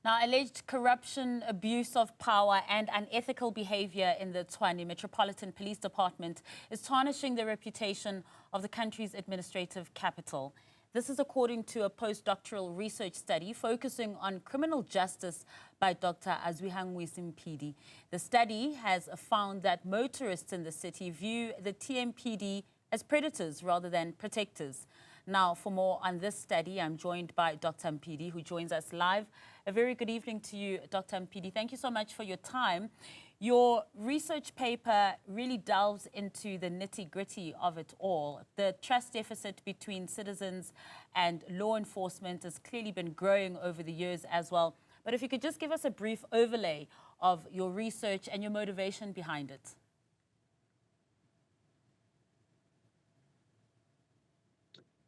Now, alleged corruption, abuse of power and unethical behaviour in the Tshwane Metropolitan Police Department is tarnishing the reputation of the country's administrative capital. This is according to a post-doctoral research study focusing on criminal justice by Dr Azwihangwisi Mphidi. The study has found that motorists in the city view the TMPD as predators rather than protectors. Now, for more on this study, I'm joined by Dr. Mphidi, who joins us live. A very good evening to you, Dr. Mphidi. Thank you so much for your time. Your research paper really delves into the nitty-gritty of it all. The trust deficit between citizens and law enforcement has clearly been growing over the years as well. But if you could just give us a brief overlay of your research and your motivation behind it.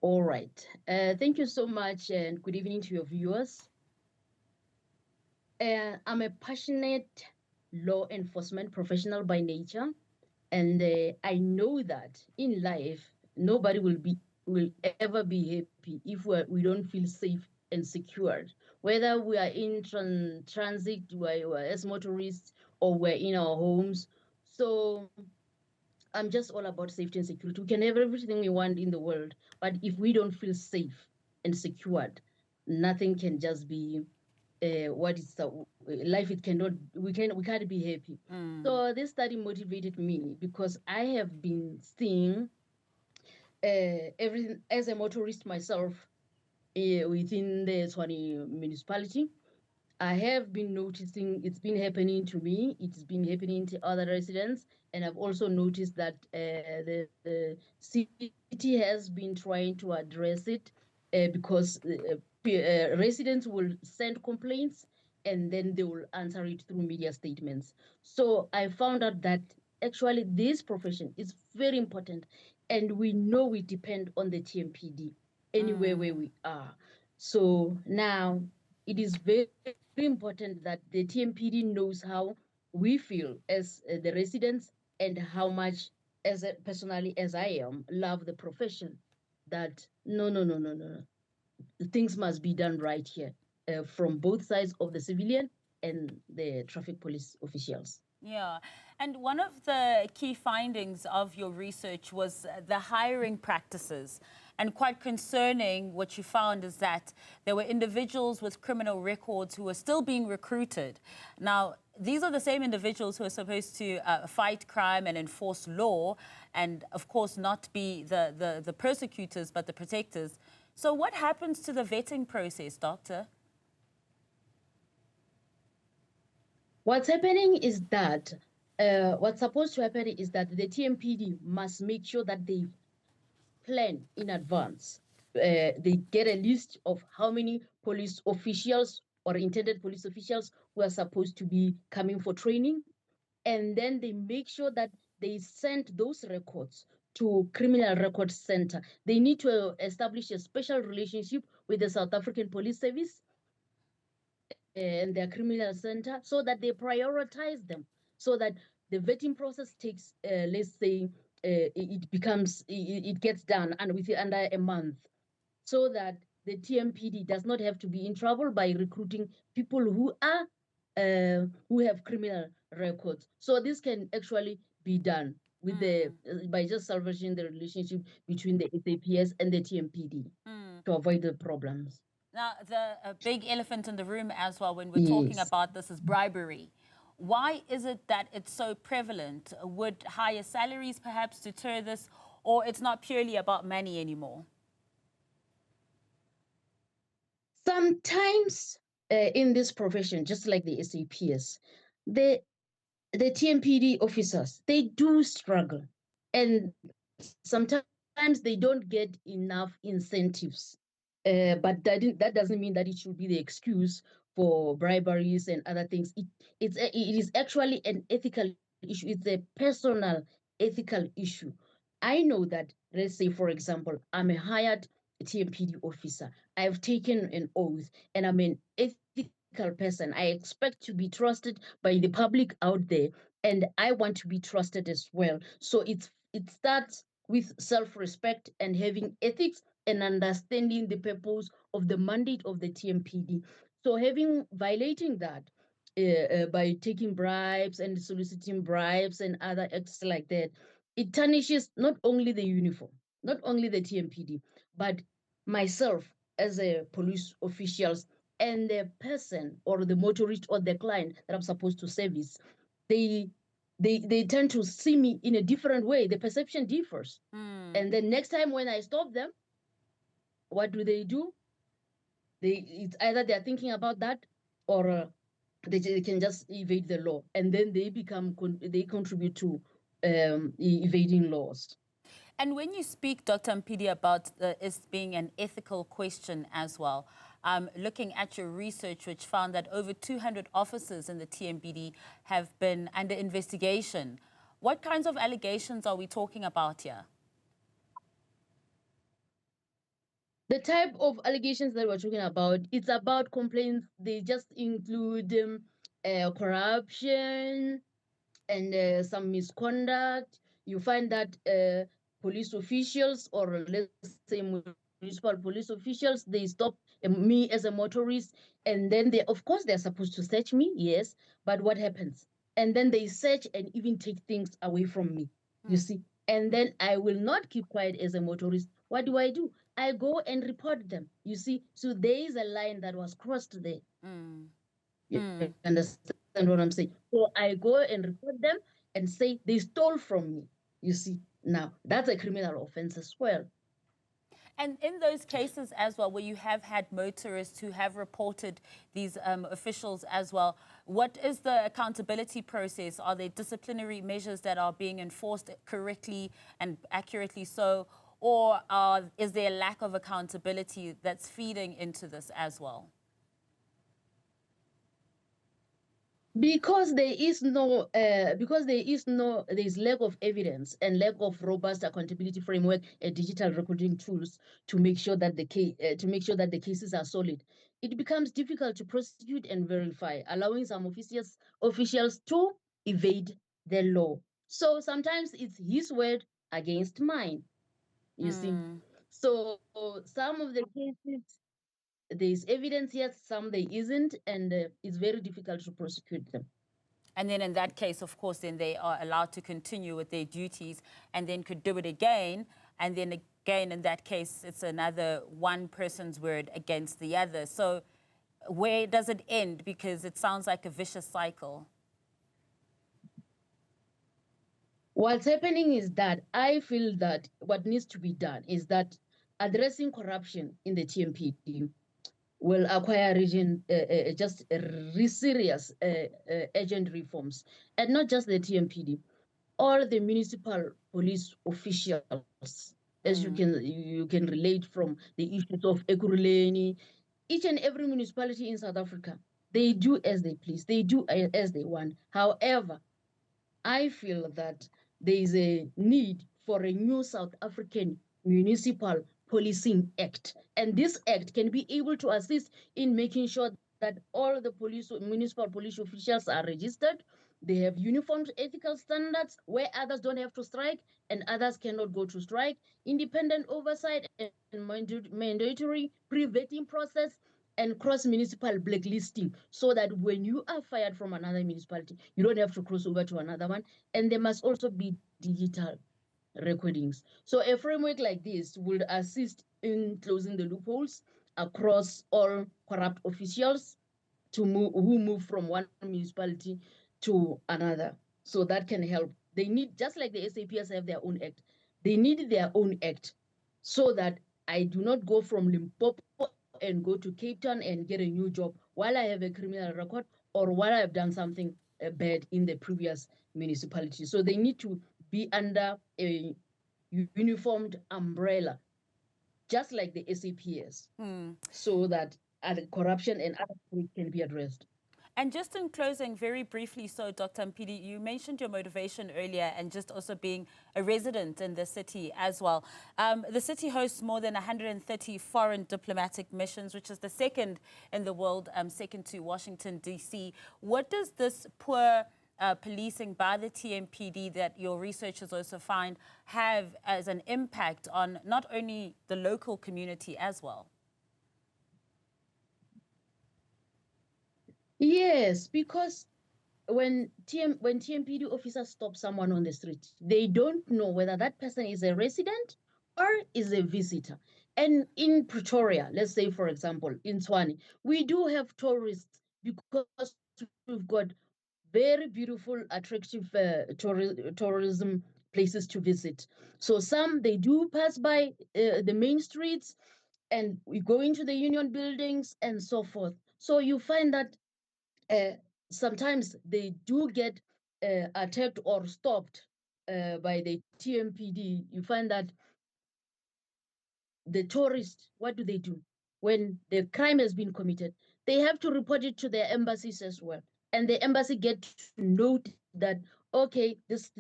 All right. Thank you so much and good evening to your viewers. I'm a passionate law enforcement professional by nature, and I know that in life, nobody will ever be happy if we don't feel safe and secured. Whether we are in transit, we're as motorists, or we're in our homes. So I'm just all about safety and security. We can have everything we want in the world, but if we don't feel safe and secured, nothing can just be what is life. It cannot. We can't be happy. So this study motivated me because I have been seeing everything as a motorist myself within the Tshwane municipality. I have been noticing it's been happening to me. It's been happening to other residents. And I've also noticed that the city has been trying to address it because residents will send complaints and then they will answer it through media statements. So I found out that actually this profession is very important. And we know we depend on the TMPD anywhere where we are. So now it is very important that the TMPD knows how we feel as the residents and how much, personally as I am, love the profession. That no, things must be done right here from both sides of the civilian and the traffic police officials. Yeah, and one of the key findings of your research was the hiring practices. And quite concerning, what you found is that there were individuals with criminal records who were still being recruited. Now, these are the same individuals who are supposed to fight crime and enforce law and, of course, not be the persecutors but the protectors. So what happens to the vetting process, Doctor? What's happening is that, what's supposed to happen is that the TMPD must make sure that they plan in advance. They get a list of how many police officials or intended police officials who are supposed to be coming for training. And then they make sure that they send those records to Criminal Records Center. They need to establish a special relationship with the South African Police Service and their criminal center so that they prioritize them, so that the vetting process takes, let's say, it gets done and within under a month, so that the TMPD does not have to be in trouble by recruiting people who have criminal records. So this can actually be done with by just salvaging the relationship between the SAPS and the TMPD to avoid the problems. Now, the big elephant in the room as well when we're talking about this is bribery. Why is it that it's so prevalent? Would higher salaries perhaps deter this, or it's not purely about money anymore? Sometimes in this profession, just like the SAPS, the TMPD officers, they do struggle. And sometimes they don't get enough incentives. But that doesn't mean that it should be the excuse for briberies and other things. It is actually an ethical issue. It's a personal ethical issue. I know that, let's say, for example, I'm a hired TMPD officer. I've taken an oath and I'm an ethical person. I expect to be trusted by the public out there, and I want to be trusted as well. So it starts with self-respect and having ethics and understanding the purpose of the mandate of the TMPD. So violating that by taking bribes and soliciting bribes and other acts like that, it tarnishes not only the uniform, not only the TMPD, but myself as a police officials and the person or the motorist or the client that I'm supposed to service. They tend to see me in a different way. The perception differs. And then next time when I stop them, what do? It's either they're thinking about that, or they can just evade the law, and then they contribute to evading laws. And when you speak, Dr. Mphidi, about this being an ethical question as well, looking at your research, which found that over 200 officers in the TMPD have been under investigation, what kinds of allegations are we talking about here? The type of allegations that we're talking about, it's about complaints. They just include corruption and some misconduct. You find that police officials, or let's say municipal police officials, they stop me as a motorist, and then of course, they're supposed to search me, yes, but what happens? And then they search and even take things away from me, you see. And then I will not keep quiet as a motorist. What do? I go and report them, you see. So there is a line that was crossed there. You understand what I'm saying? So I go and report them and say they stole from me. You see, now that's a criminal offense as well. And in those cases as well, where you have had motorists who have reported these officials as well, what is the accountability process? Are there disciplinary measures that are being enforced correctly and accurately so? Or is there a lack of accountability that's feeding into this as well? Because there is lack of evidence and lack of robust accountability framework and digital recording tools to make sure that the cases are solid. It becomes difficult to prosecute and verify, allowing some officials to evade the law. So sometimes it's his word against mine. You see, so some of the cases, there's evidence, yes, some there isn't, and it's very difficult to prosecute them. And then in that case, of course, then they are allowed to continue with their duties and then could do it again. And then again, in that case, it's another one person's word against the other. So where does it end? Because it sounds like a vicious cycle. What's happening is that I feel that what needs to be done is that addressing corruption in the TMPD will acquire serious urgent reforms, and not just the TMPD, all the municipal police officials, as you can relate from the issues of Ekurhuleni. Each and every municipality in South Africa, they do as they please, they do as they want. However, I feel that there is a need for a new South African Municipal Policing Act. And this act can be able to assist in making sure that all the municipal police officials are registered. They have uniformed ethical standards where others don't have to strike and others cannot go to strike. Independent oversight and mandatory pre-vetting process and cross-municipal blacklisting, so that when you are fired from another municipality, you don't have to cross over to another one. And there must also be digital recordings. So a framework like this would assist in closing the loopholes across all corrupt officials who move from one municipality to another. So that can help. They need, just like the SAPS have their own act, they need their own act, so that I do not go from Limpopo and go to Cape Town and get a new job while I have a criminal record, or while I've done something bad in the previous municipality. So they need to be under a uniformed umbrella, just like the SAPS, so that corruption and other things can be addressed. And just in closing, very briefly, so Dr. Mphidi, you mentioned your motivation earlier and just also being a resident in the city as well. The city hosts more than 130 foreign diplomatic missions, which is the second in the world, second to Washington, D.C. What does this poor policing by the TMPD that your researchers also find have as an impact on not only the local community as well? Yes, because when TMPD officers stop someone on the street, they don't know whether that person is a resident or is a visitor. And in Pretoria, let's say, for example, in Tshwane, we do have tourists because we've got very beautiful, attractive tourism places to visit. So some, they do pass by the main streets, and we go into the union buildings and so forth. So you find that uh, sometimes they do get attacked or stopped by the TMPD. You find that the tourists, what do? When the crime has been committed, they have to report it to their embassies as well. And the embassy get to note that, okay, this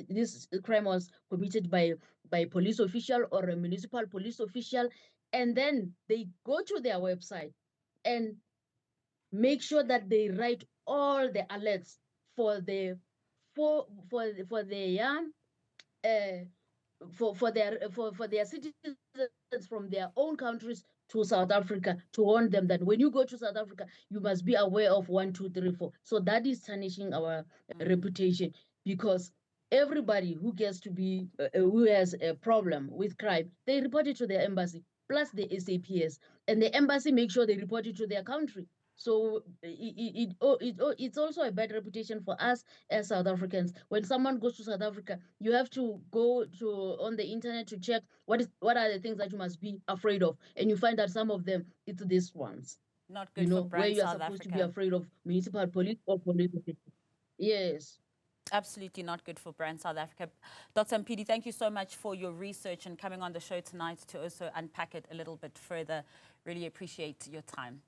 crime was committed by a police official or a municipal police official. And then they go to their website and make sure that they write all the alerts for the for their uh, for their citizens from their own countries to South Africa, to warn them that when you go to South Africa, you must be aware of 1, 2, 3, 4. So that is tarnishing our reputation, because everybody who gets to be who has a problem with crime, they report it to their embassy plus the SAPS, and the embassy make sure they report it to their country. So it's also a bad reputation for us as South Africans. When someone goes to South Africa, you have to go to on the internet to check what are the things that you must be afraid of, and you find that some of them, it's these ones. Not You good for know, where brand you are South supposed to be Africa. afraid of municipal police or police officers. Yes. Absolutely not good for brand South Africa. Dr. Mphidi, thank you so much for your research and coming on the show tonight to also unpack it a little bit further. Really appreciate your time.